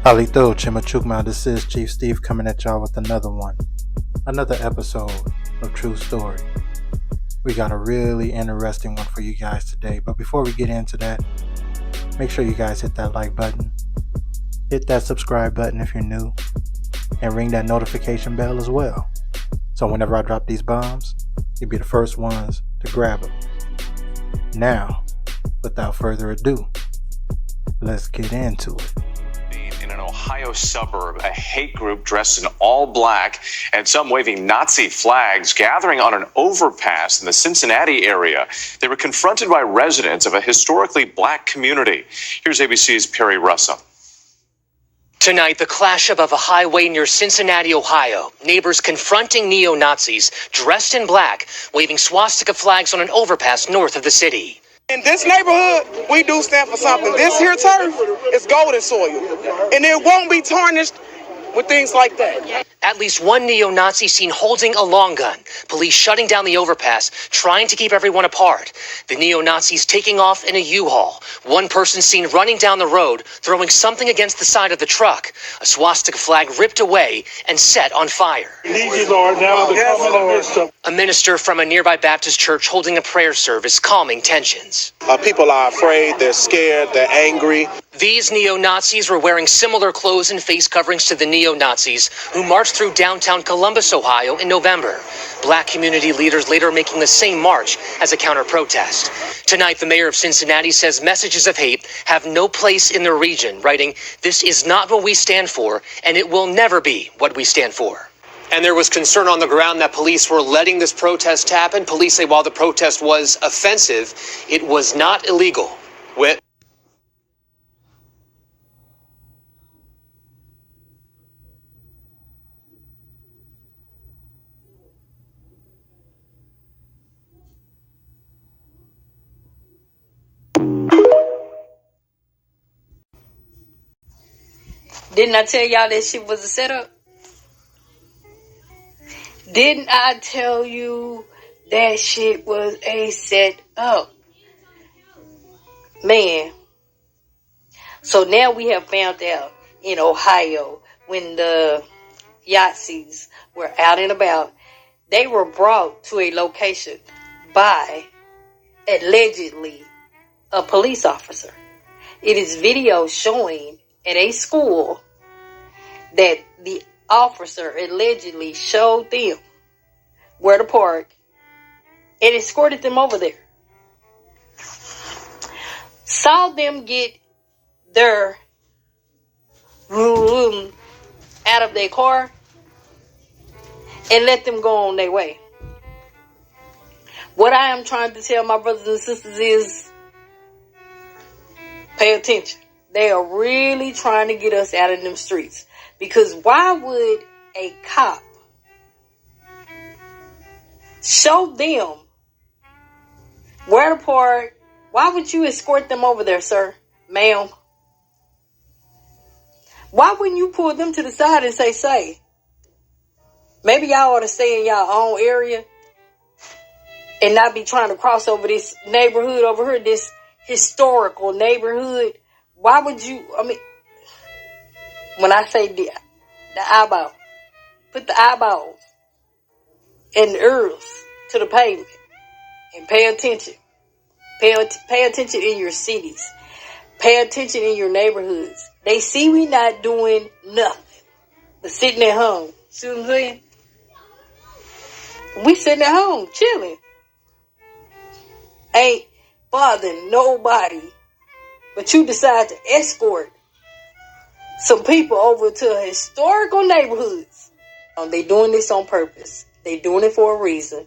Halito Chimachukma, this is Chief Steve coming at y'all with another episode of True Story. We got a really interesting one for you guys today, but before we get into that, make sure you guys hit that like button, hit that subscribe button if you're new, and ring that notification bell as well. So whenever I drop these bombs, you'll be the first ones to grab them. Now, without further ado, let's get into it. In an Ohio suburb, a hate group dressed in all black and some waving Nazi flags gathering on an overpass in the Cincinnati area. They were confronted by residents of a historically black community. Here's ABC's Perry Russell. Tonight, the clash above a highway near Cincinnati, Ohio. Neighbors confronting neo-Nazis dressed in black, waving swastika flags on an overpass north of the city. In this neighborhood, we do stand for something. This here turf is golden soil, and it won't be tarnished with things like that. At least one neo-Nazi seen holding a long gun. Police shutting down the overpass, trying to keep everyone apart. The neo-Nazis taking off in a U-Haul. One person seen running down the road, throwing something against the side of the truck. A swastika flag ripped away and set on fire. Easy, Lord. Now A minister from a nearby Baptist church holding a prayer service, calming tensions. People are afraid, they're scared, they're angry. These neo-Nazis were wearing similar clothes and face coverings to the neo-Nazis who marched through downtown Columbus, Ohio in November. Black community leaders later making the same march as a counter-protest. Tonight, the mayor of Cincinnati says messages of hate have no place in the region, writing, "This is not what we stand for, and it will never be what we stand for." And there was concern on the ground that police were letting this protest happen. Police say while the protest was offensive, it was not illegal. Didn't I tell y'all that shit was a setup? Didn't I tell you that shit was a setup? Man. So now we have found out in Ohio when the Yahtzees were out and about, they were brought to a location by allegedly a police officer. It is video showing at a school that the officer allegedly showed them where to park and escorted them over there. Saw them get their out of their car and let them go on their way. What I am trying to tell my brothers and sisters is pay attention. They are really trying to get us out of them streets. Because why would a cop show them where to park? Why would you escort them over there, sir, ma'am? Why wouldn't you pull them to the side and say, maybe y'all ought to stay in y'all own area and not be trying to cross over this neighborhood over here, this historical neighborhood? Why would you, when I say the eyeball, put the eyeballs and the ears to the pavement and pay attention. Pay attention in your cities. Pay attention in your neighborhoods. They see we not doing nothing but sitting at home. See what I'm saying? We sitting at home, chilling. Ain't bothering nobody. But you decide to escort some people over to historical neighborhoods. They doing this on purpose. They doing it for a reason.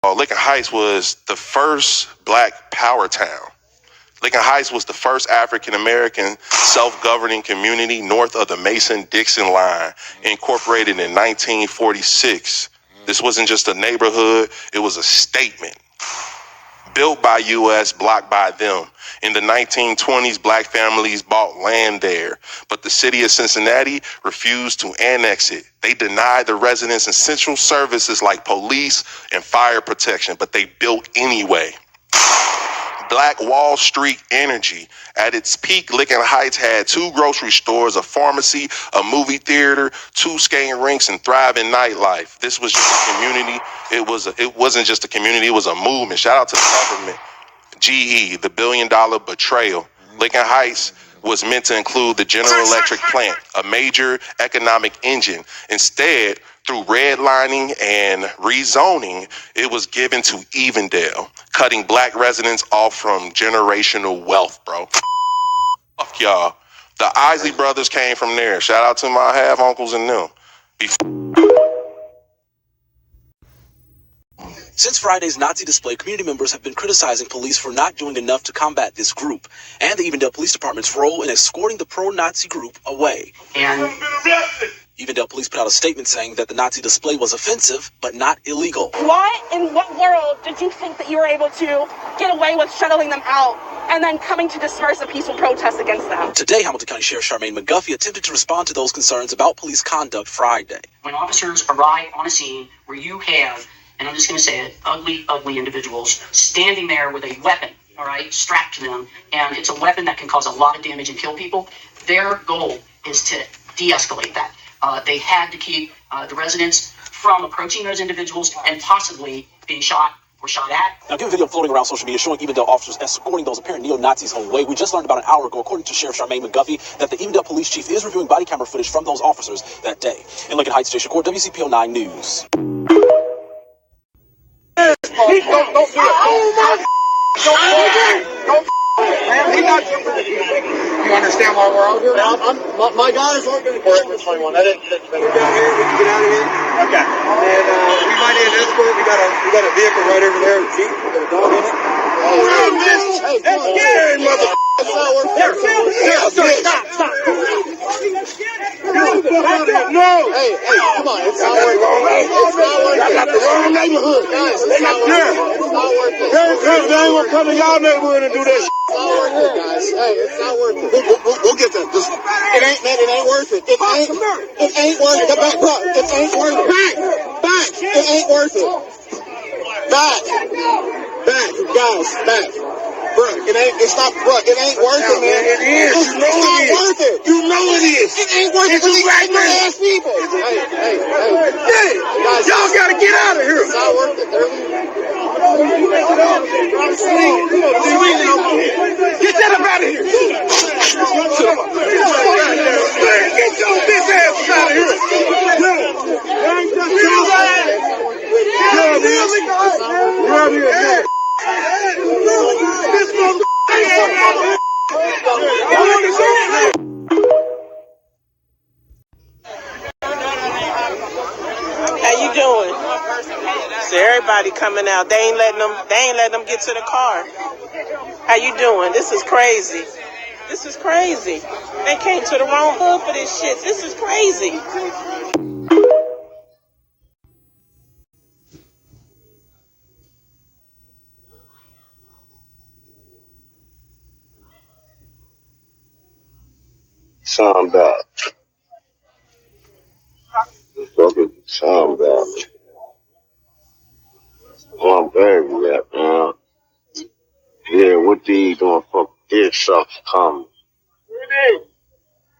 Lincoln Heights was the first black power town. Lincoln Heights was the first African-American self-governing community north of the Mason-Dixon line, incorporated in 1946. This wasn't just a neighborhood, it was a statement. Built by U.S., blocked by them. In the 1920s, black families bought land there, but the city of Cincinnati refused to annex it. They denied the residents essential services like police and fire protection, but they built anyway. Black Wall Street energy. At its peak, Lincoln Heights had 2 grocery stores, a pharmacy, a movie theater, 2 skating rinks, and thriving nightlife. This was just a community. It wasn't just a community, it was a movement. Shout out to the government. GE, the $1 billion betrayal. Lincoln Heights was meant to include the General Electric plant, a major economic engine. Instead, through redlining and rezoning, it was given to Evendale, cutting black residents off from generational wealth, bro. Fuck y'all. The Isley brothers came from there. Shout out to my half uncles and them. Since Friday's Nazi display, community members have been criticizing police for not doing enough to combat this group, and the Evendale Police Department's role in escorting the pro-Nazi group away. Evendale police put out a statement saying that the Nazi display was offensive, but not illegal. Why in what world did you think that you were able to get away with shuttling them out and then coming to disperse a peaceful protest against them? Today, Hamilton County Sheriff Charmaine McGuffey attempted to respond to those concerns about police conduct Friday. When officers arrive on a scene where you have, and I'm just going to say it, ugly individuals standing there with a weapon, all right, strapped to them, and it's a weapon that can cause a lot of damage and kill people, their goal is to de-escalate that. They had to keep the residents from approaching those individuals and possibly being shot or shot at. Now, given video floating around social media showing Evendale officers escorting those apparent neo-Nazis away, we just learned about an hour ago, according to Sheriff Charmaine McGuffey, that the Evendale police chief is reviewing body camera footage from those officers that day. In Lincoln Heights, Jay Shakur, WCPO 9 News. You understand why we're out here? My guys aren't going to get this 21. I didn't get down here. We can get out of here. Okay. And we might need an escort. We got a vehicle right over there. A Jeep. We got a dog in it. Hey, that's scary, mother. Stop. No. Hey, come on. It's not worth it. I got the wrong neighborhood. Guys, it's not worth it. It's not worth it. They ain't gonna come to y'all neighborhood and do that shit. It's not worth it, guys. Hey, it's not worth it. We'll get that. It ain't worth it. It ain't worth it. Back. It ain't worth it. Back. It ain't worth it. Back, guys, back. Bruh, it's not, bruh, it ain't worth it, man. It is. It's not worth it. You know it is. It ain't worth it for these ass people. Hey. Guys, y'all gotta get out of here. It's not worth it. They're leaving. Get that up out of here. Get your bitch ass out of here. How you doing? So everybody coming out. They ain't letting them get to the car. How you doing? This is crazy. They came to the wrong hood for this shit. This is crazy. Sound out. Fucking sound out. Oh, I'm baby, yeah, man. Yeah, what these doing? Fuck this stuff coming.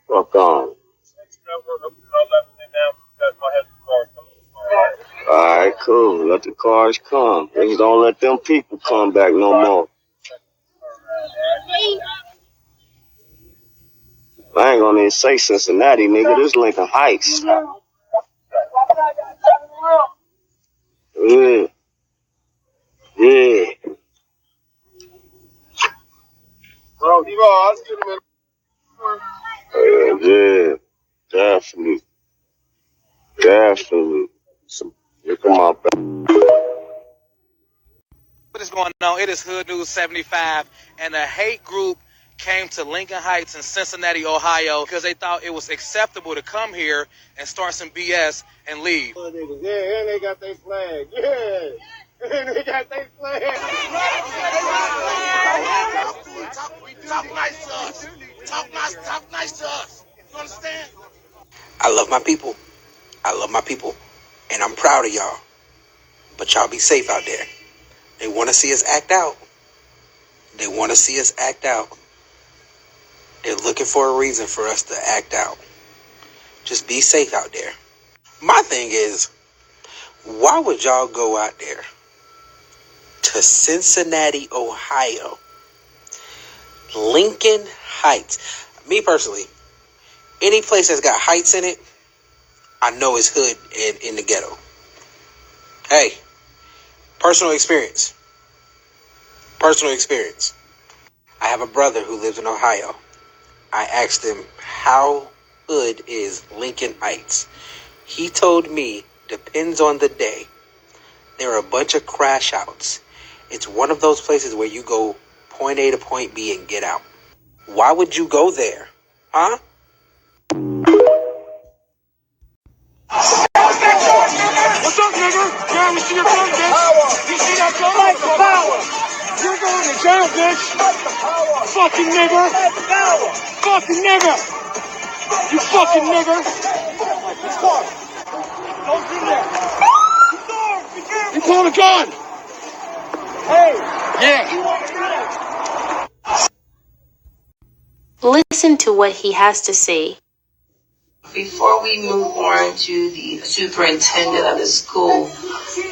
Fuck on. Alright, cool. Let the cars come. Just don't let them people come back no more. I ain't gonna even say Cincinnati, nigga. This Lincoln Heights. Yeah. Yeah. Definitely. Look at my back. What is going on? It is Hood News 75, and a hate group came to Lincoln Heights in Cincinnati, Ohio, because they thought it was acceptable to come here and start some BS and leave. Yeah, and they got their flag. Yeah, and they got their flag. Talk nice to us. Talk nice to us. You understand? I love my people, and I'm proud of y'all. But y'all be safe out there. They want to see us act out. They want to see us act out. They're looking for a reason for us to act out. Just be safe out there. My thing is, why would y'all go out there to Cincinnati, Ohio, Lincoln Heights? Me personally, any place that's got heights in it, I know it's hood and in the ghetto. Hey, personal experience. Personal experience. I have a brother who lives in Ohio. I asked him, how hood is Lincoln Heights? He told me, depends on the day. There are a bunch of crash outs. It's one of those places where you go point A to point B and get out. Why would you go there? Huh? What's up, nigga? Yeah, we see your gun, bitch. You see that gun? Power. You're going to jail, bitch. Fucking nigger. Fucking nigger. You fucking nigger. Don't do that. You pull the gun. Hey. Yeah. Listen to what he has to say. Before we move on to the superintendent of the school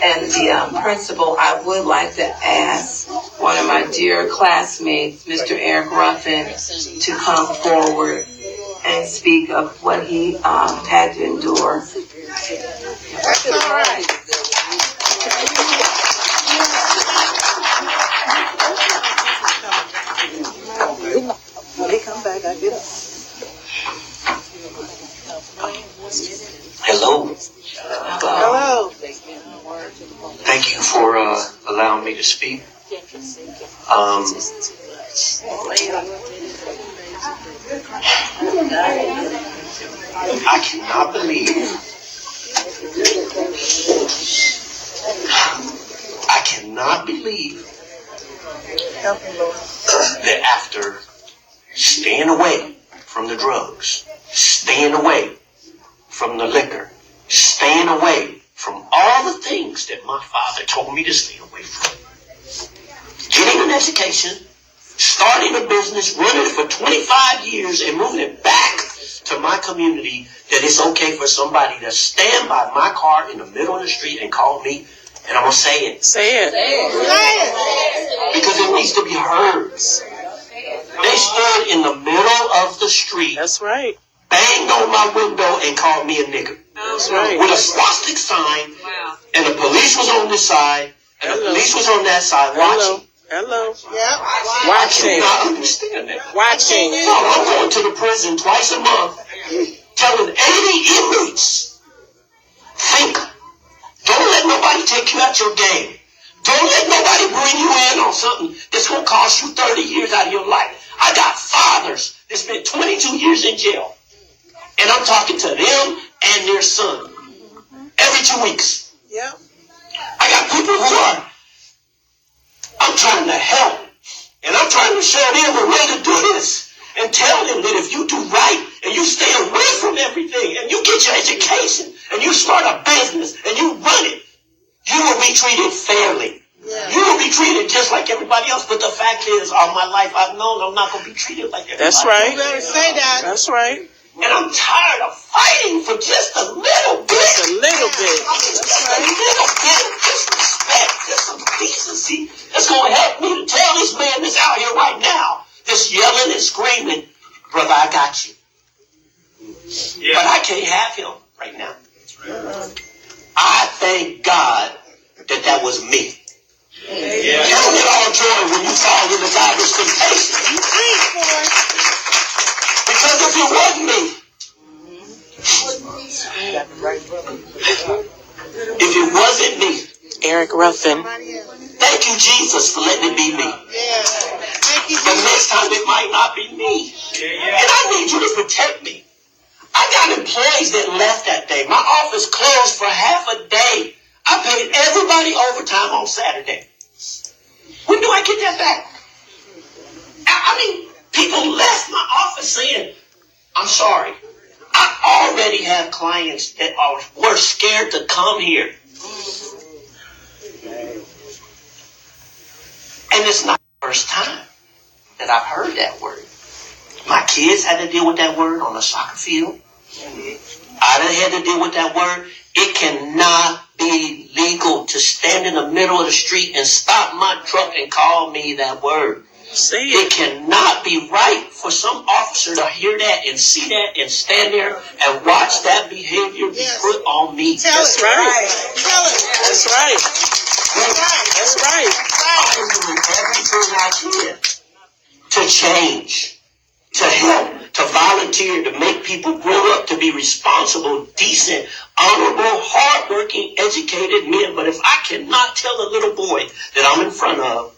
and the principal, I would like to ask one of my dear classmates, Mr. Eric Ruffin, to come forward and speak of what he had to endure. That's all right. When they come back, I get up. Hello. Hello. Thank you for allowing me to speak. I cannot believe that after staying away from the drugs, staying away from the liquor, staying away from all the things that my father told me to stay away from, getting an education, starting a business, running it for 25 years and moving it back to my community, that it's okay for somebody to stand by my car in the middle of the street and call me, and I'm going to say it. Say it. Because it needs to be heard. They stood in the middle of the street. That's right. Banged on my window and called me a nigger. That's right. With a swastika sign, and the police was on this side, and the police was on that side watching. Hello. Yeah. Watching. I cannot understand that. Watching. So I'm going to the prison twice a month, telling 80 inmates, think. Don't let nobody take you out your game. Don't let nobody bring you in on something that's going to cost you 30 years out of your life. I got fathers that spent 22 years in jail. And I'm talking to them and their son every 2 weeks. Yeah. I got people who I'm trying to help. And I'm trying to show them a way to do this. And tell them that if you do right and you stay away from everything and you get your education and you start a business and you run it, you will be treated fairly. Yeah. You will be treated just like everybody else. But the fact is, all my life I've known I'm not going to be treated like everybody else. That's right. You better say that. That's right. And I'm tired of fighting for just a little bit. Just a little bit. Just a little bit of disrespect, just some decency that's going to help me to tell this man that's out here right now, that's yelling and screaming, brother, I got you. Yeah. But I can't have him right now. I thank God that was me. Yeah. You don't get all joy when you fall into God's temptation. Because if it wasn't me, if it wasn't me, Eric Ruffin, thank you, Jesus, for letting it be me. But next time it might not be me. And I need you to protect me. I got employees that left that day. My office closed for half a day. I paid everybody overtime on Saturday. When do I get that back? I mean, people left my office saying, I'm sorry. I already have clients that were scared to come here. And it's not the first time. that I've heard that word. My kids had to deal with that word on the soccer field. I done had to deal with that word. It cannot be legal to stand in the middle of the street and stop my truck and call me that word. It cannot be right for some officer to hear that and see that and stand there and watch that behavior be put on me. That's right. Tell it. That's right. That's right. I'm doing everything I can to change, to help, to volunteer, to make people grow up to be responsible, decent, honorable, hardworking, educated men. But if I cannot tell a little boy that I'm in front of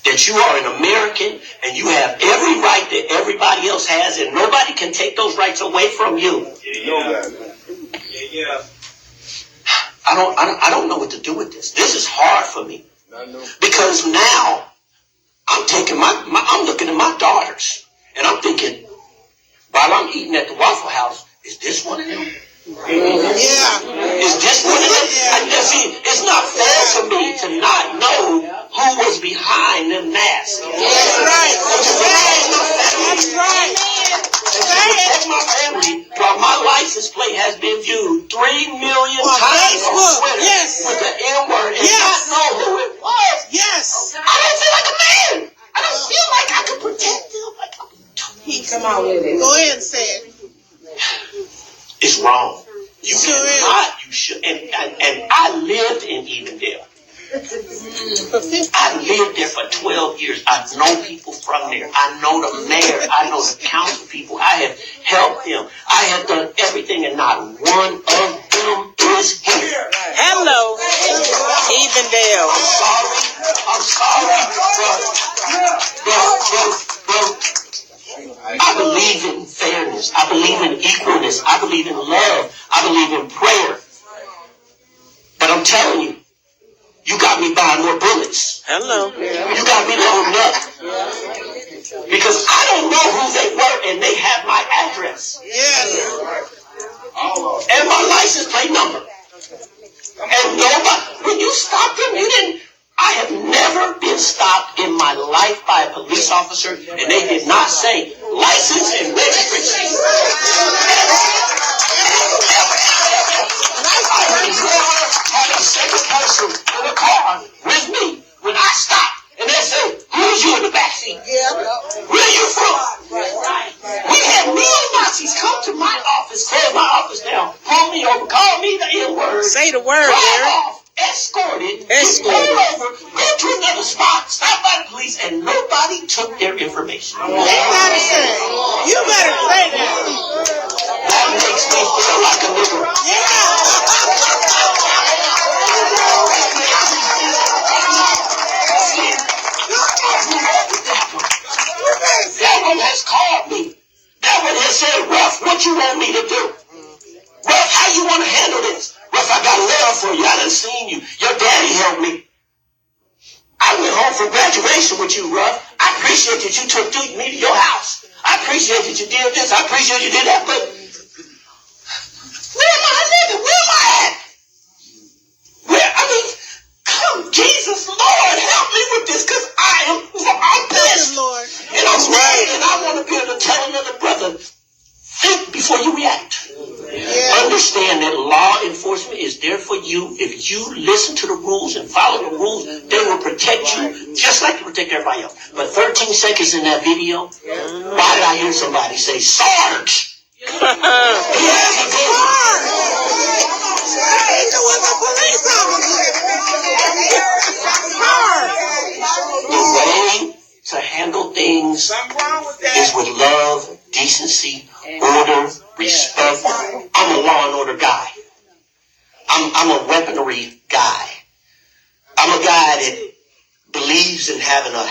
that you are an American and you have every right that everybody else has and nobody can take those rights away from you. I don't know what to do with this. This is hard for me. Because now I'm looking at my daughters and I'm thinking, while I'm eating at the Waffle House, is this one of them? Is this one of them? See, it's not fair for me to not know who was behind the mask. That's right. That's right. To protect my family, while my license plate has been viewed 3 million times on Twitter with the N-word and not know who it was. Yes. I don't feel like a man. I don't feel like I can protect them. Come on with it. Go ahead and say it. It's wrong. You cannot. You should. And I lived in Evendale. I lived there for 12 years. I know people from there. I know the mayor. I know the council people. I have helped them. I have done everything, and not one of them is here. Hello, Evendale. I'm sorry, bro. I believe in fairness. I believe in equalness. I believe in love. I believe in prayer. But I'm telling you, you got me buying more bullets. Hello. You got me loading up. Because I don't know who they were and they have my address. Yes. And my license plate number. And nobody, when you stopped them, you didn't. I have never been stopped in my life by a police officer and they did not say license and registration. I never had a single person in the car with me when I stopped and they said, who's you in the backseat? Where are you from? We had neo-Nazis come to my office, close my office down, pull me over, call me the N-word. Say the word, Derek. Escorted, pulled over, went to another spot, stopped by the police, and nobody took their information. You better say that. That makes me feel like a nigger. That one has called me. That one has said, Ruff, what you want me to do? Ruff, how you want to handle this? Ruff, I got a letter for you. I done seen you. Your daddy helped me. I went home for graduation with you, Ruff. I appreciate that you took me to your house. I appreciate that you did this. I appreciate you did that. But where am I living? Where am I at? Come, Jesus, Lord, help me with this, because I'm pissed. Lord. And I'm mad, and I want to be able to tell another brother, think before you react. Understand that law enforcement is there for you. If you listen to the rules and follow the rules, they will protect you just like they protect everybody else. But 13 seconds in that video, why did I hear somebody say, Sarge? He has to go. The way to handle things is with love, decency, order, respect. I'm a law and order guy. I'm a weaponry guy. I'm a guy that believes in having a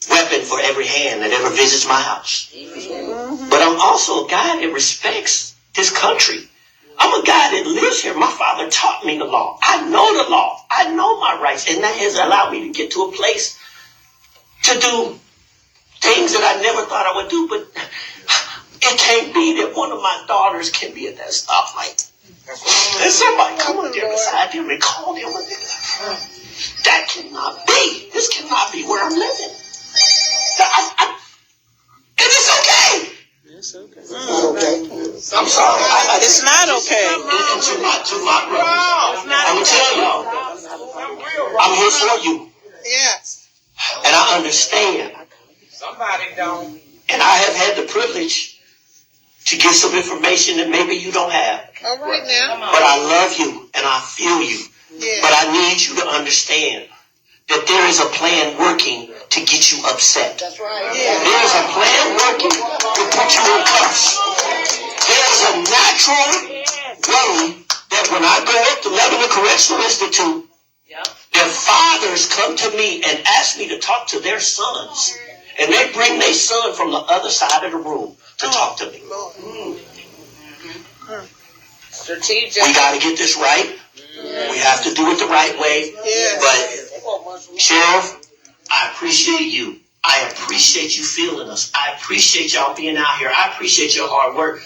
weapon for every hand that ever visits my house. But I'm also a guy that respects this country. I'm a guy that lives here. My father taught me the law. I know the law. I know my rights. And that has allowed me to get to a place to do things that I never thought I would do. But it can't be that one of my daughters can be at that stoplight. And somebody come up there beside them and call them a nigga. That cannot be. This cannot be where I'm living. I'm sorry. It's not okay. And to my brothers, I'm going to tell y'all, I'm here for you. Yes. And I understand. Somebody don't. And I have had the privilege to get some information that maybe you don't have. All right now. But I love you and I feel you. Yeah. But I need you to understand that there is a plan working to get you upset. That's right. Yeah. There is a plan working to put you in cuffs. There's a natural way that when I go up to Lebanon Correctional Institute, their fathers come to me and ask me to talk to their sons. And they bring their son from the other side of the room to talk to me. Strategic. We got to get this right. We have to do it the right way. But, Sheriff, I appreciate you. I appreciate you feeling us. I appreciate y'all being out here. I appreciate your hard work.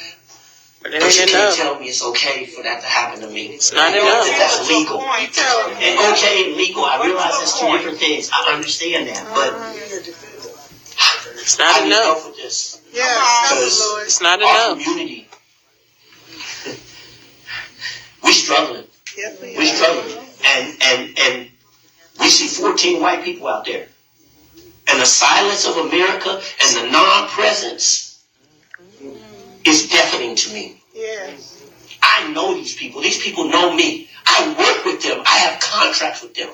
But you can't tell me it's okay for that to happen to me. It's not enough. That's legal. And okay and legal, I realize that's two different things. I understand that. But it's not enough. Help with this. Because it's not our enough. community, we're struggling. We're struggling. And we see 14 white people out there. And the silence of America and the non-presence is deafening to me. Yes. I know these people. These people know me. I work with them. I have contracts with them.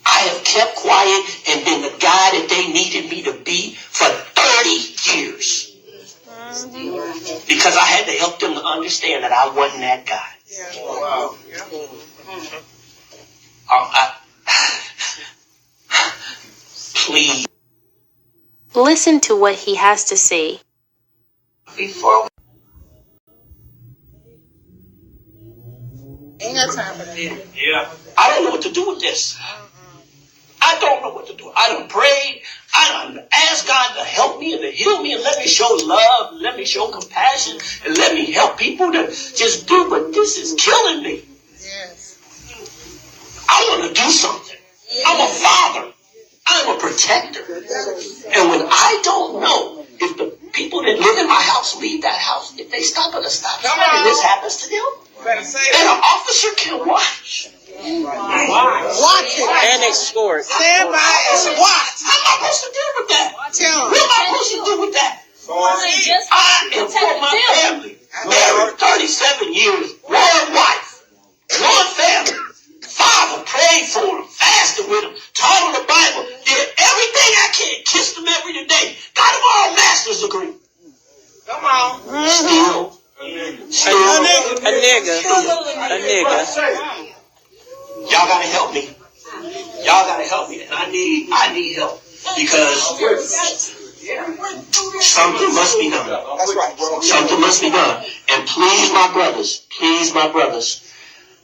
I have kept quiet and been the guy that they needed me to be for 30 years. Because I had to help them to understand that I wasn't that guy. Wow. Please. Listen to what he has to say. Before ain't got time for that. Yeah. I don't know what to do with this. I don't know what to do. I done prayed. I done asked God to help me and to heal me and let me show love, and let me show compassion, and let me help people to just do, but this is killing me. Yes. I want to do something. I'm a father. I'm a protector. And when I don't know if the people that live in my house leave that house, if they stop at a stop sign and this happens to them, then an officer can watch. Watch it. And escort. Stand by and watch. How am I supposed to deal with that? Tell them. What am I supposed to do with that? I am for my family. Married 37 years. One wife. One family. Father, prayed for them. Fasted with them. Taught them the Bible. Did everything I can. Kissed them every day. Got them all master's degree. Come on. Still. A nigga. Y'all gotta help me. Y'all gotta help me. And I need help. Because something must be done. That's right. Something must be done. And please, my brothers,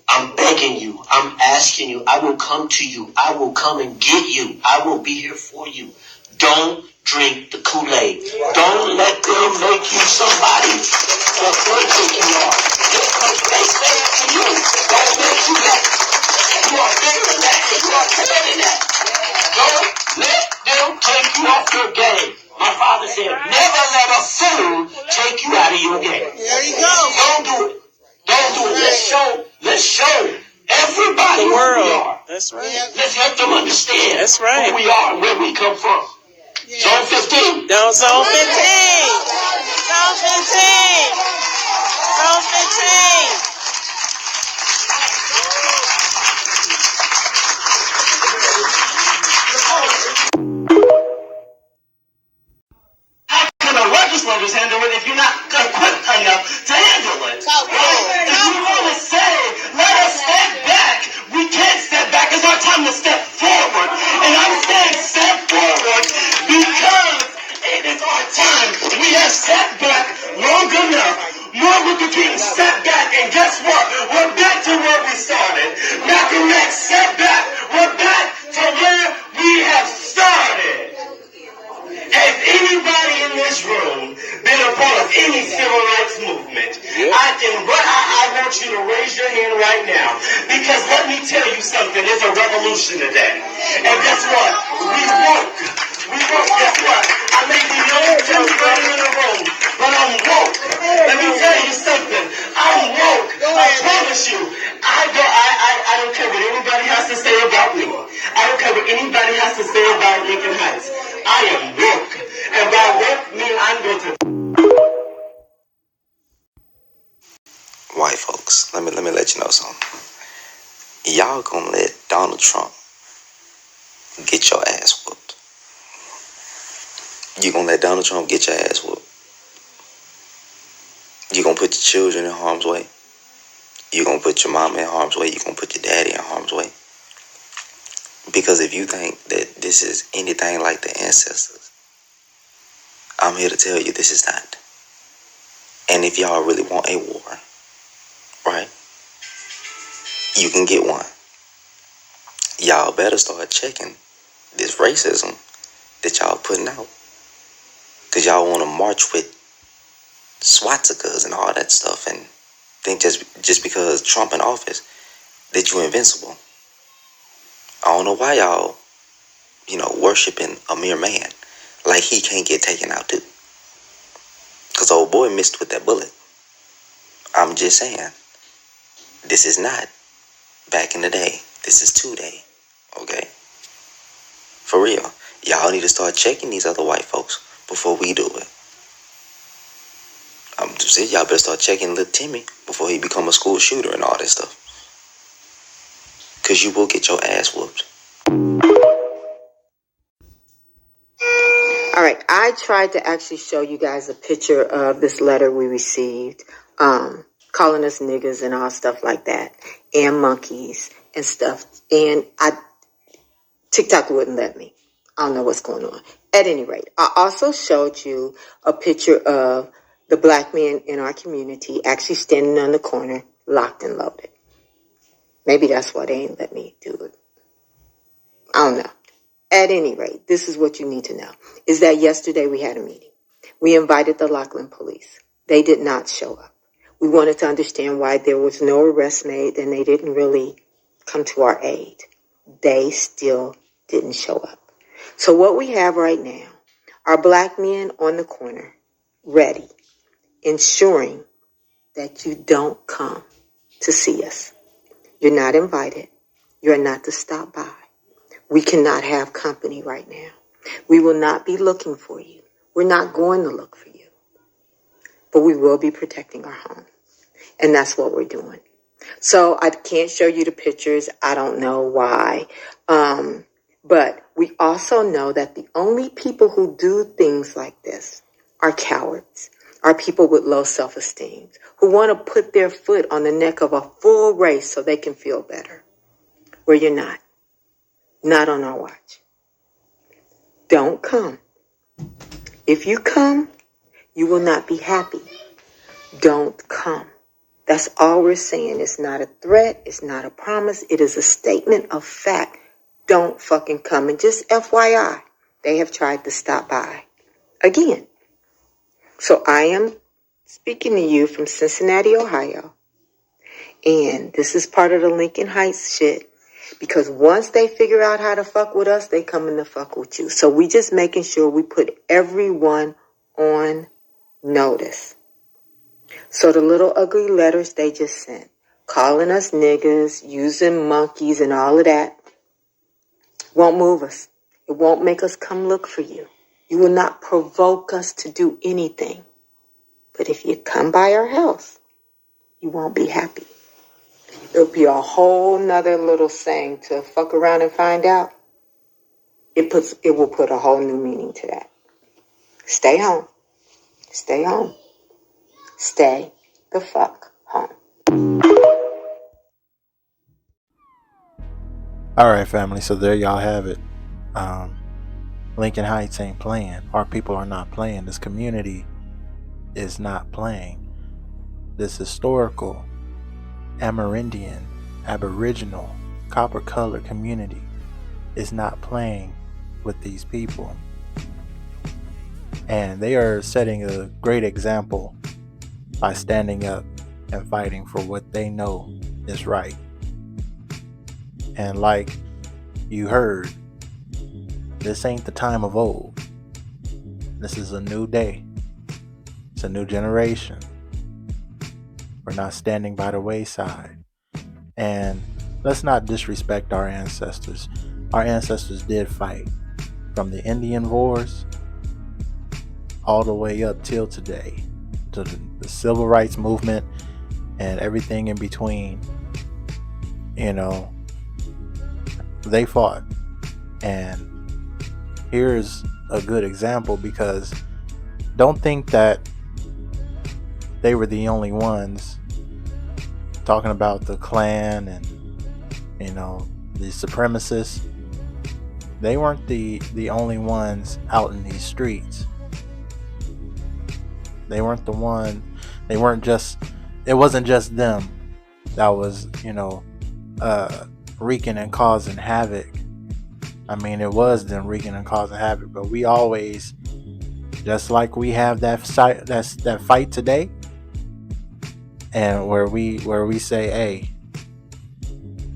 I'm begging you. I'm asking you. I will come to you. I will come and get you. I will be here for you. Don't drink the Kool-Aid. Don't let them make you somebody that they think you are. Just because they say it to you, don't make you that. You are bigger than that. You are better than that. Don't let them take you off your game. My father said, never let a fool take you out of your game. There you go. Don't do it. Don't do it. Let's show everybody The world. who we are. That's right. Let's help them understand That's right. who we are and where we come from. Zone 15. No, Zone 15. Zone 15. Zone 15. How can the legislators handle it if you're not equipped enough to handle it? If you want to say, let us step back, we can't step back. It's our time to step forward. And I'm saying step forward because it is our time. We have stepped back long enough. Martin Luther King stepped back, and guess what? We're back to where we started. Malcolm X stepped back. We're back to where we have started. Has anybody in this room been a part of any civil rights movement? I want you to raise your hand right now, because let me tell you something, it's a revolution today. And guess what? We woke. Guess what? I may be young and everybody in the room, but I'm woke. Let Lincoln Heights. I am woke. And by woke mean I'm going to... White folks, let me let you know something. Y'all gonna let Donald Trump get your ass whooped. You gonna let Donald Trump get your ass whooped. You gonna put your children in harm's way. You gonna put your mama in harm's way. You gonna put your daddy in harm's way. Because if you think that this is anything like the ancestors, I'm here to tell you this is not. And if y'all really want a war, right, you can get one. Y'all better start checking this racism that y'all putting out. Because y'all want to march with swastikas and all that stuff and think just because Trump in office that you invincible. I don't know why y'all, worshiping a mere man like he can't get taken out too. Because old boy missed with that bullet. I'm just saying, this is not back in the day. This is today, okay? For real. Y'all need to start checking these other white folks before we do it. I'm just saying, y'all better start checking little Timmy before he become a school shooter and all that stuff. Because you will get your ass whooped. All right, I tried to actually show you guys a picture of this letter we received, calling us niggas and all stuff like that, and monkeys and stuff. And TikTok wouldn't let me. I don't know what's going on. At any rate, I also showed you a picture of the black men in our community actually standing on the corner, locked and loaded. Maybe that's why they ain't let me do it. I don't know. At any rate, this is what you need to know, is that yesterday we had a meeting. We invited the Laughlin police. They did not show up. We wanted to understand why there was no arrest made and they didn't really come to our aid. They still didn't show up. So what we have right now are black men on the corner, ready, ensuring that you don't come to see us. You're not invited. You're not to stop by. We cannot have company right now. We will not be looking for you. We're not going to look for you. But we will be protecting our home. And that's what we're doing. So I can't show you the pictures. I don't know why. But we also know that the only people who do things like this are cowards, are people with low self-esteem, who want to put their foot on the neck of a full race so they can feel better. Where you're not. Not on our watch. Don't come. If you come, you will not be happy. Don't come. That's all we're saying. It's not a threat. It's not a promise. It is a statement of fact. Don't fucking come. And just FYI, they have tried to stop by again. So I am speaking to you from Cincinnati, Ohio. And this is part of the Lincoln Heights shit. Because once they figure out how to fuck with us, they come in to fuck with you. So we just making sure we put everyone on notice. So the little ugly letters they just sent, calling us niggas, using monkeys and all of that, won't move us. It won't make us come look for you. You will not provoke us to do anything. But if you come by our house, you won't be happy. It'll be a whole nother little saying to fuck around and find out. It will put a whole new meaning to that. Stay home. Stay home. Stay the fuck home. All right, family. So there y'all have it. Lincoln Heights ain't playing. Our people are not playing. This community is not playing. This historical, Amerindian, Aboriginal, copper-colored community is not playing with these people. And they are setting a great example by standing up and fighting for what they know is right. And like you heard, this ain't the time of old. This is a new day. It's a new generation. We're not standing by the wayside. And let's not disrespect our ancestors. Our ancestors did fight from the Indian Wars all the way up till today, to the civil rights movement and everything in between. You know, they fought. And here's a good example, because don't think that they were the only ones talking about the Klan and, you know, the supremacists. They weren't the only ones out in these streets. They weren't the one. They weren't just. It wasn't just them that was, you know, wreaking and causing havoc. I mean, it was them wreaking and causing havoc. But we always, just like we have that fight today, and where we say, hey,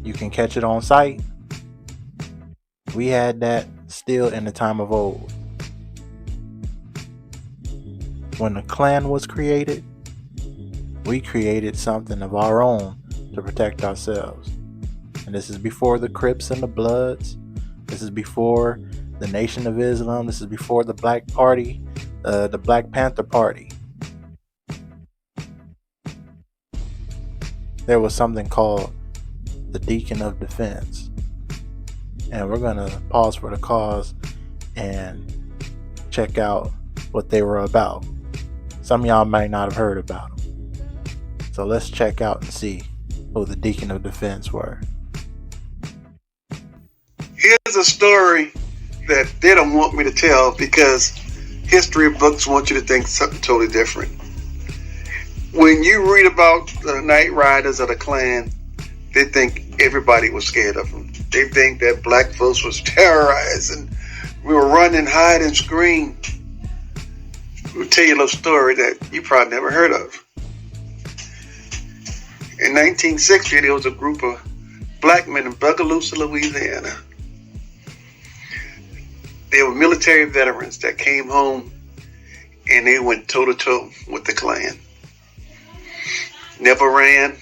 you can catch it on sight. We had that still in the time of old. When the Klan was created, we created something of our own to protect ourselves. And this is before the Crips and the Bloods. This is before the Nation of Islam. This is before the Black Party, the Black Panther Party. There was something called the Deacon of Defense. And we're going to pause for the cause and check out what they were about. Some of y'all might not have heard about them. So let's check out and see who the Deacon of Defense were. Here's a story that they don't want me to tell because history books want you to think something totally different. When you read about the Night Riders of the Klan, they think everybody was scared of them. They think that black folks was terrorized and we were run and hide and scream. We'll tell you a little story that you probably never heard of. In 1960, there was a group of black men in Bogalusa, Louisiana. They were military veterans that came home and they went toe-to-toe with the Klan. Never ran.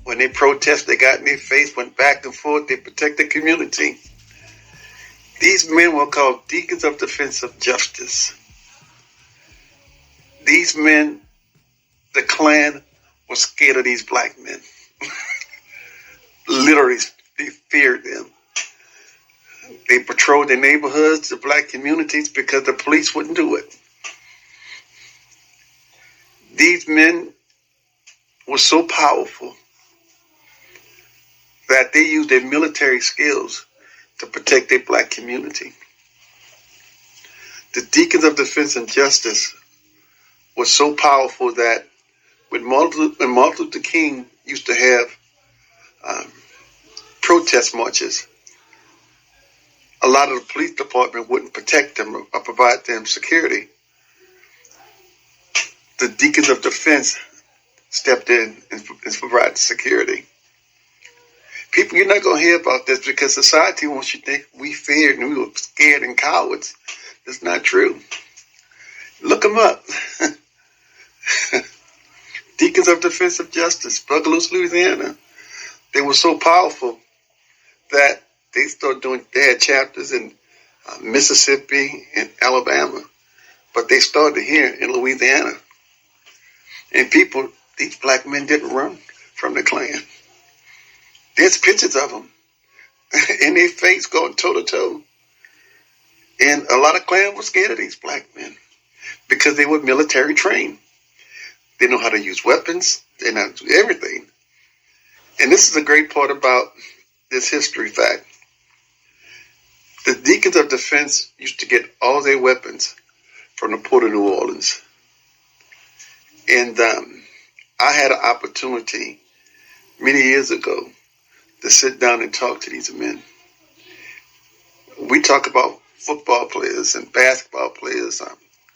When they protested, they got in their face, went back and forth. They protected the community. These men were called Deacons of Defense of Justice. These men, the Klan, was scared of these black men. Literally, they feared them. They patrolled the neighborhoods, the black communities, because the police wouldn't do it. These men were so powerful that they used their military skills to protect their black community. The Deacons of Defense and Justice was so powerful that when Martin Luther King used to have protest marches, a lot of the police department wouldn't protect them or provide them security. The Deacons of Defense stepped in and provided security. People, you're not going to hear about this because society wants you to think we feared and we were scared and cowards. That's not true. Look them up. Deacons of Defense of Justice, Bogalusa, Louisiana. They were so powerful that they started doing, they had chapters in Mississippi and Alabama, but they started here in Louisiana. And people, these black men didn't run from the Klan. There's pictures of them in their face going toe-to-toe. And a lot of Klan were scared of these black men because they were military trained. They know how to use weapons. They know how to do everything. And this is a great part about this history fact. The Deacons of Defense used to get all their weapons from the Port of New Orleans. And I had an opportunity many years ago to sit down and talk to these men. We talk about football players and basketball players,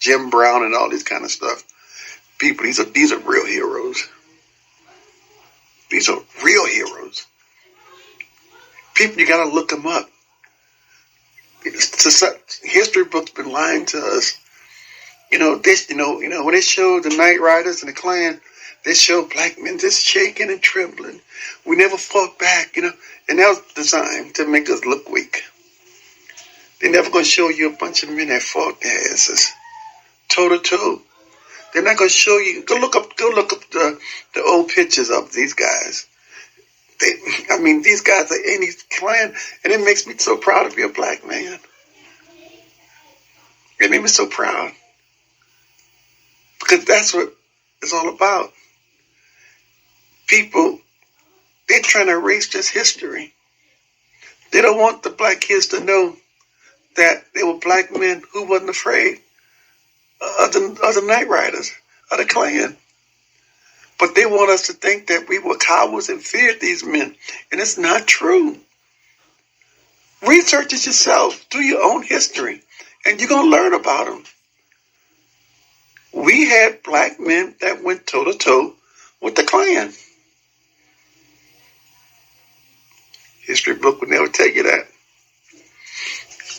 Jim Brown and all this kind of stuff. People, these are real heroes. These are real heroes. People, you got to look them up. History books been lying to us. When they showed the Night Riders and the Klan, they showed black men just shaking and trembling. We never fought back, and that was designed to make us look weak. They're never going to show you a bunch of men that fought their asses toe to toe. They're not going to show you. Go look up the old pictures of these guys. These guys are in these clan, and it makes me so proud to be a black man. It made me so proud. Because that's what it's all about. People, they're trying to erase this history. They don't want the black kids to know that they were black men who wasn't afraid of the Night Riders, of the Klan. But they want us to think that we were cowards and feared these men. And it's not true. Research it yourself. Do your own history. And you're going to learn about them. We had black men that went toe-to-toe with the Klan. History book would never tell you that.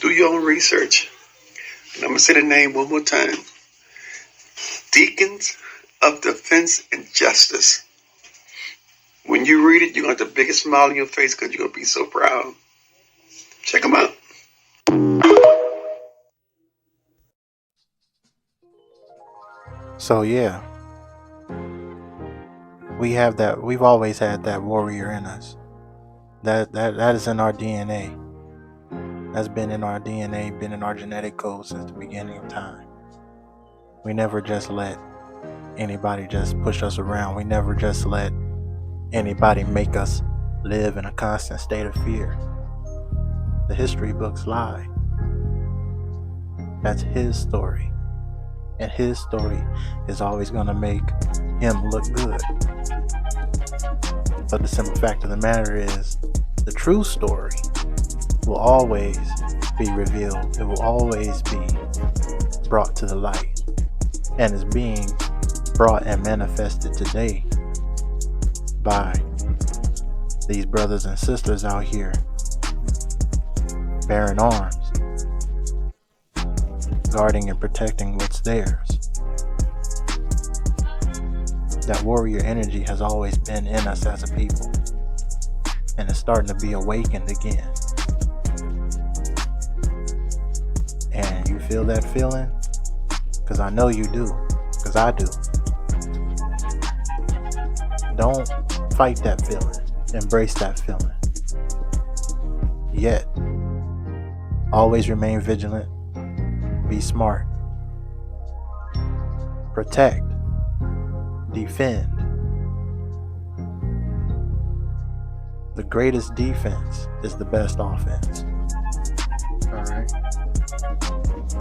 Do your own research. And I'm going to say the name one more time. Deacons of Defense and Justice. When you read it, you're going to have the biggest smile on your face because you're going to be so proud. Check them out. So yeah, we've always had that warrior in us. That is in our DNA. That's been in our DNA, been in our genetic code since the beginning of time. We never just let anybody just push us around. We never just let anybody make us live in a constant state of fear. The history books lie. That's his story. And his story is always going to make him look good. But the simple fact of the matter is, the true story will always be revealed. It will always be brought to the light. And is being brought and manifested today by these brothers and sisters out here bearing arms, guarding and protecting what's theirs. That warrior energy has always been in us as a people, and it's starting to be awakened again. And you feel that feeling? Because I know you do, because I do. Don't fight that feeling. Embrace that feeling. Yet, always remain vigilant. Be smart. Protect. Defend. The greatest defense is the best offense. Alright?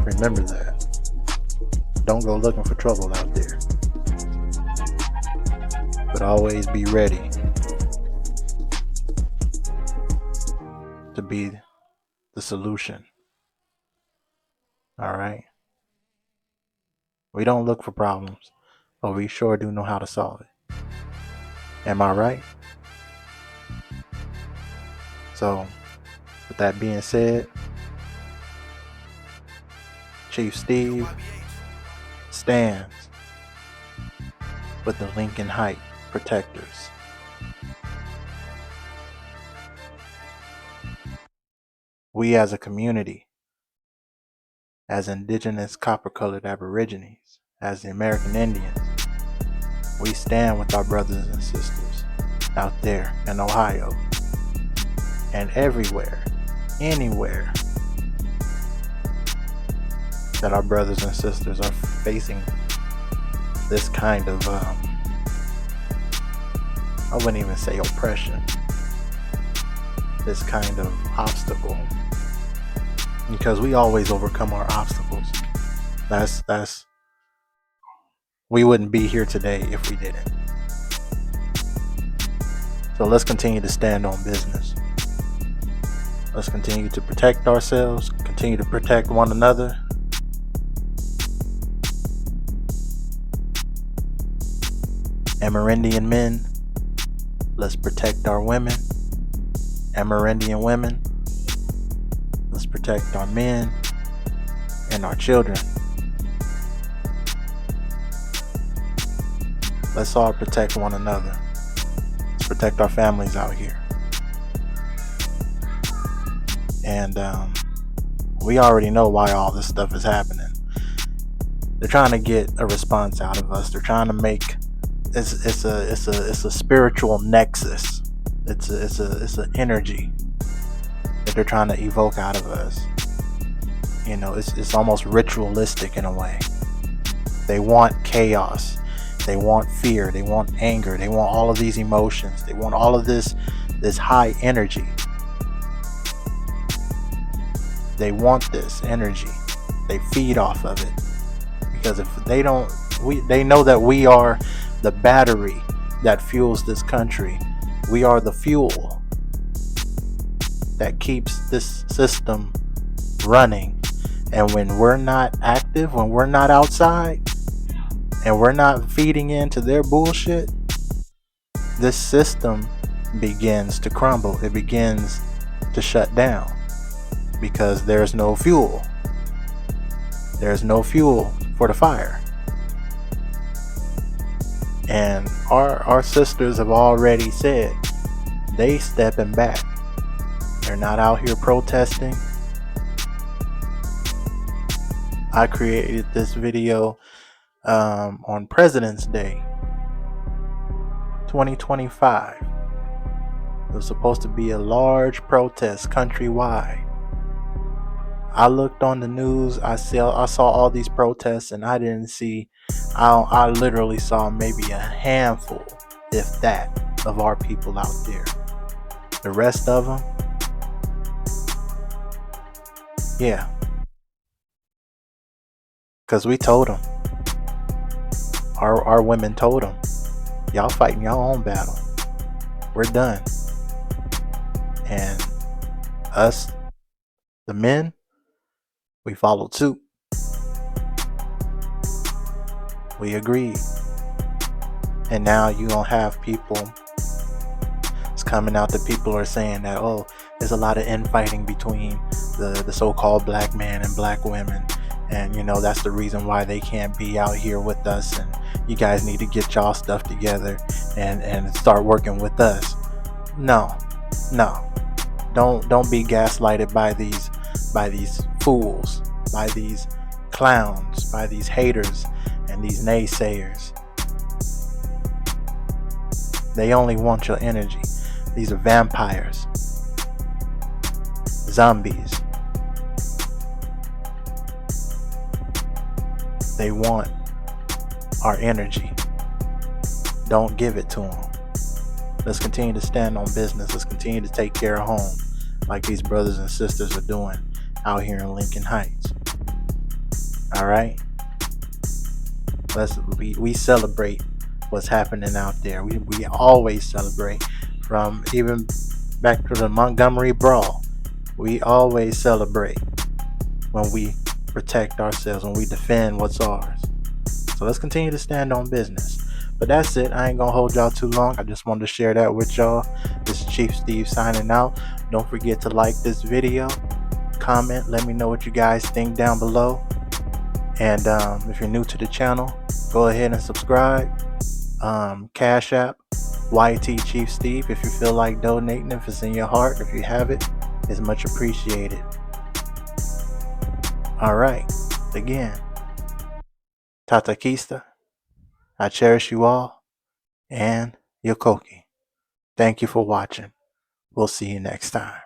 Remember that. Don't go looking for trouble out there. But always be ready to be the solution. Alright? We don't look for problems, but we sure do know how to solve it. Am I right? So, with that being said, Chief Steve stands with the Lincoln Heights Protectors. We as a community, as indigenous copper-colored aborigines, as the American Indians, we stand with our brothers and sisters out there in Ohio and everywhere, anywhere that our brothers and sisters are facing this kind of, I wouldn't even say oppression, this kind of obstacle, because we always overcome our obstacles. That's we wouldn't be here today if we didn't. So let's continue to stand on business. Let's continue to protect ourselves, continue to protect one another. Amerindian men, let's protect our women. Amerindian women, let's protect our men and our children. Let's all protect one another. Let's protect our families out here. And We already know why all this stuff is happening. They're trying to get a response out of us. They're trying to make it's a spiritual nexus. It's an energy that they're trying to evoke out of us. You know, it's almost ritualistic in a way. They want chaos. They want fear. They want anger. They want all of these emotions. They want all of this high energy. They want this energy. They feed off of it. Because if they don't, they know that we are the battery that fuels this country. We are the fuel that keeps this system running. And when we're not active, when we're not outside, and we're not feeding into their bullshit, this system begins to crumble. It begins to shut down because there's no fuel. There's no fuel for the fire. And our sisters have already said they stepping back. They're not out here protesting. I created this video on President's Day 2025. It was supposed to be a large protest countrywide. I looked on the news. I saw all these protests, and I didn't see. I literally saw maybe a handful, if that, of our people out there. The rest of them, yeah, because we told them. Our women told them, y'all fighting your own battle. We're done. And us, the men, we followed suit. We agreed. And now you don't have people. It's coming out that people are saying that, oh, there's a lot of infighting between the so-called black man and black women. And, you know, that's the reason why they can't be out here with us. And you guys need to get y'all stuff together and start working with us. No. Don't be gaslighted by these fools, by these clowns, by these haters and these naysayers. They only want your energy. These are vampires, zombies. They want our energy. Don't give it to them. Let's continue to stand on business. Let's continue to take care of home like these brothers and sisters are doing out here in Lincoln Heights. All right? We celebrate what's happening out there. We always celebrate, from even back to the Montgomery Brawl. We always celebrate when we protect ourselves, when we defend what's ours. So let's continue to stand on business. But that's it. I ain't gonna hold y'all too long. I just wanted to share that with y'all. This is Chief Steve signing out. Don't forget to like this video, comment, let me know what you guys think down below. And if you're new to the channel, go ahead and subscribe. Cash App, YT Chief Steve. If you feel like donating, if it's in your heart, if you have it, it's much appreciated. All right. Again, Tata Kista. I cherish you all, and Yokoki. Thank you for watching. We'll see you next time.